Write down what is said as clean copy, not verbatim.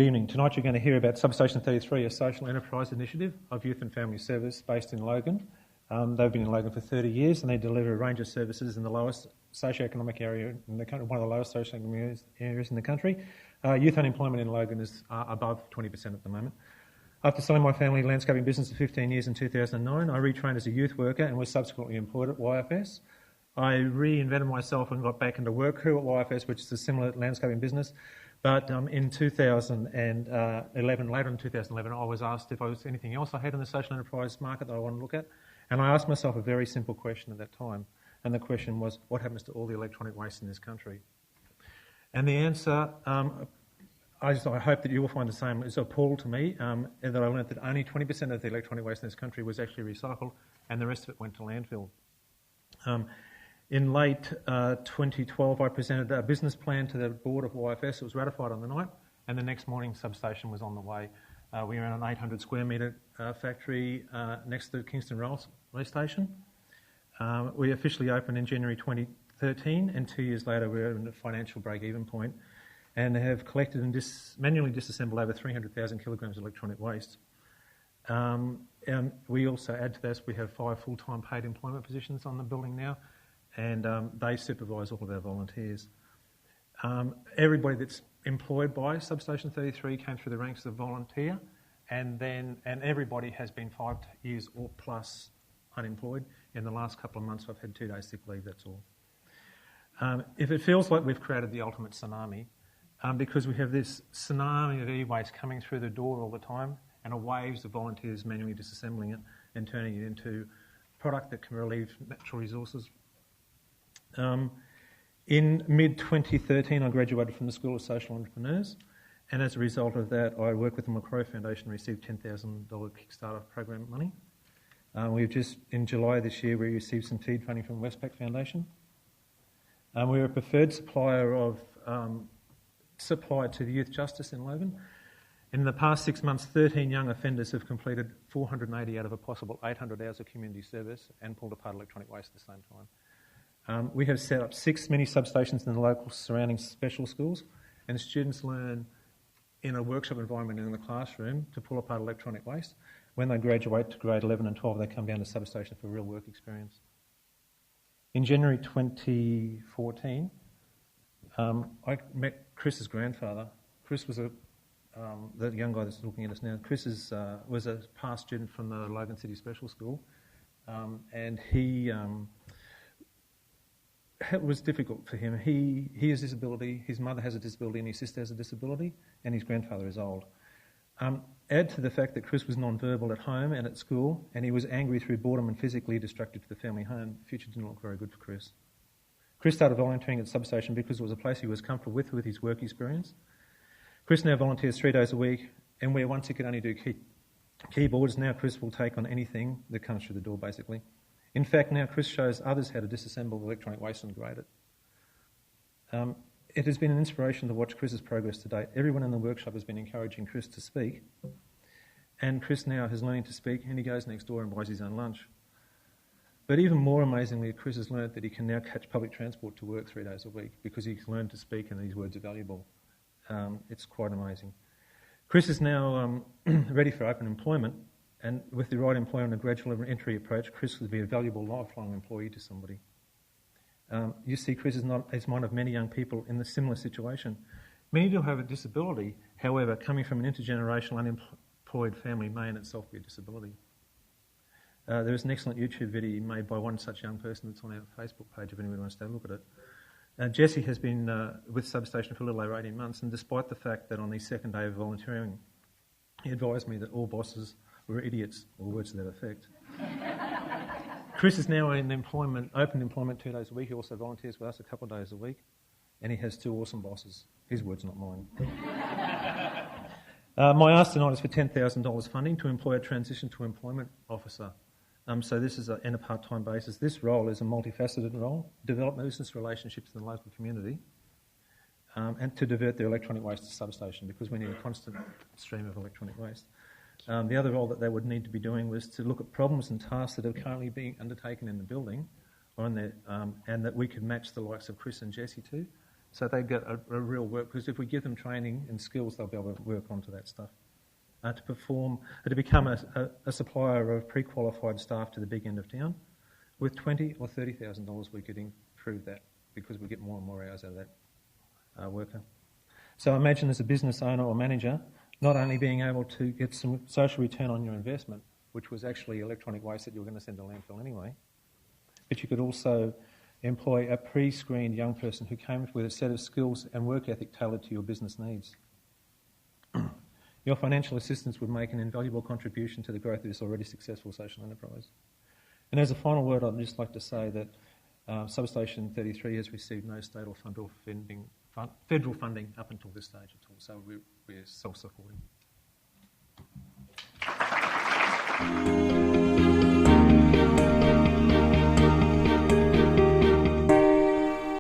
evening. Tonight you're going to hear about Substation 33, a social enterprise initiative of Youth and Family Service based in Logan. They've been in Logan for 30 years and they deliver a range of services in the lowest socioeconomic area in the country, one of the lowest socioeconomic areas in the country. Youth unemployment in Logan is above 20% at the moment. After selling my family landscaping business for 15 years in 2009, I retrained as a youth worker and was subsequently employed at YFS. I reinvented myself and got back into work crew at YFS, which is a similar landscaping business. But in 2011, later in 2011, I was asked if there was anything else I had in the social enterprise market that I wanted to look at. And I asked myself a very simple question at that time. And the question was, what happens to all the electronic waste in this country? And the answer, I hope that you will find the same, is appalled to me, that I learned that only 20% of the electronic waste in this country was actually recycled and the rest of it went to landfill. In late 2012, I presented a business plan to the board of YFS. It was ratified on the night, and the next morning, Substation was on the way. We were in an 800 square metre factory next to the Kingston Railway Station. We officially opened in January 2013, and 2 years later, we were at a financial break-even point, and have collected and manually disassembled over 300,000 kilograms of electronic waste. And we also add to this, we have 5 full-time paid employment positions on the building now, and they supervise all of our volunteers. Everybody that's employed by Substation 33 came through the ranks as a volunteer, and everybody has been 5 years or plus unemployed. In the last couple of months, I've had 2 days sick leave, that's all. If it feels like we've created the ultimate tsunami, because we have this tsunami of e-waste coming through the door all the time, and a waves of volunteers manually disassembling it and turning it into product that can relieve natural resources. In mid-2013, I graduated from the School of Social Entrepreneurs, and as a result of that, I worked with the Macquarie Foundation and received $10,000 Kickstarter program money. In July this year, we received some seed funding from Westpac Foundation. We're a preferred supplier to the Youth Justice in Logan. In the past 6 months, 13 young offenders have completed 480 out of a possible 800 hours of community service and pulled apart electronic waste at the same time. We have set up 6 mini substations in the local surrounding special schools, and students learn in a workshop environment in the classroom to pull apart electronic waste. When they graduate to grade 11 and 12, they come down to Substation for real work experience. In January 2014, I met Chris's grandfather. Chris was the young guy that's looking at us now. Chris was a past student from the Logan City Special School, and it was difficult for him. He has a disability, his mother has a disability, and his sister has a disability, and his grandfather is old. Add to the fact that Chris was non-verbal at home and at school, and he was angry through boredom and physically distracted to the family home. The future didn't look very good for Chris. Chris started volunteering at Substation because it was a place he was comfortable with his work experience. Chris now volunteers 3 days a week, and where once he could only do keyboards, now Chris will take on anything that comes through the door, basically. In fact, now Chris shows others how to disassemble electronic waste and grade it. It has been an inspiration to watch Chris's progress to date. Everyone in the workshop has been encouraging Chris to speak, and Chris now has learned to speak, and he goes next door and buys his own lunch. But even more amazingly, Chris has learned that he can now catch public transport to work 3 days a week because he's learned to speak and his words are valuable. It's quite amazing. Chris is now ready for open employment, and with the right employer and a gradual entry approach, Chris will be a valuable lifelong employee to somebody. You see, Chris is one of many young people in a similar situation. Many do have a disability, however, coming from an intergenerational unemployed family may in itself be a disability. There is an excellent YouTube video made by one such young person that's on our Facebook page if anyone wants to have a look at it. Jesse has been with Substation for a little over 18 months, and despite the fact that on the second day of volunteering, he advised me that all bosses were idiots, or words to that effect. Chris is now in open employment 2 days a week. He also volunteers with us a couple of days a week, and he has 2 awesome bosses. His words, not mine. My ask tonight is for $10,000 funding to employ a transition to employment officer. So this is in a part-time basis. This role is a multifaceted role, develop business relationships in the local community, and to divert their electronic waste to Substation because we need a constant stream of electronic waste. The other role that they would need to be doing was to look at problems and tasks that are currently being undertaken in the building and that we could match the likes of Chris and Jesse to So they get a real work, because if we give them training and skills, they'll be able to work onto that stuff. To become a supplier of pre-qualified staff to the big end of town, with $20,000 or $30,000 we could improve that, because we get more and more hours out of that worker. So imagine as a business owner or manager, not only being able to get some social return on your investment, which was actually electronic waste that you were going to send to landfill anyway, but you could also employ a pre-screened young person who came with a set of skills and work ethic tailored to your business needs. Your financial assistance would make an invaluable contribution to the growth of this already successful social enterprise. And as a final word, I'd just like to say that Substation 33 has received no state or federal funding up until this stage at all, so we're self-supporting.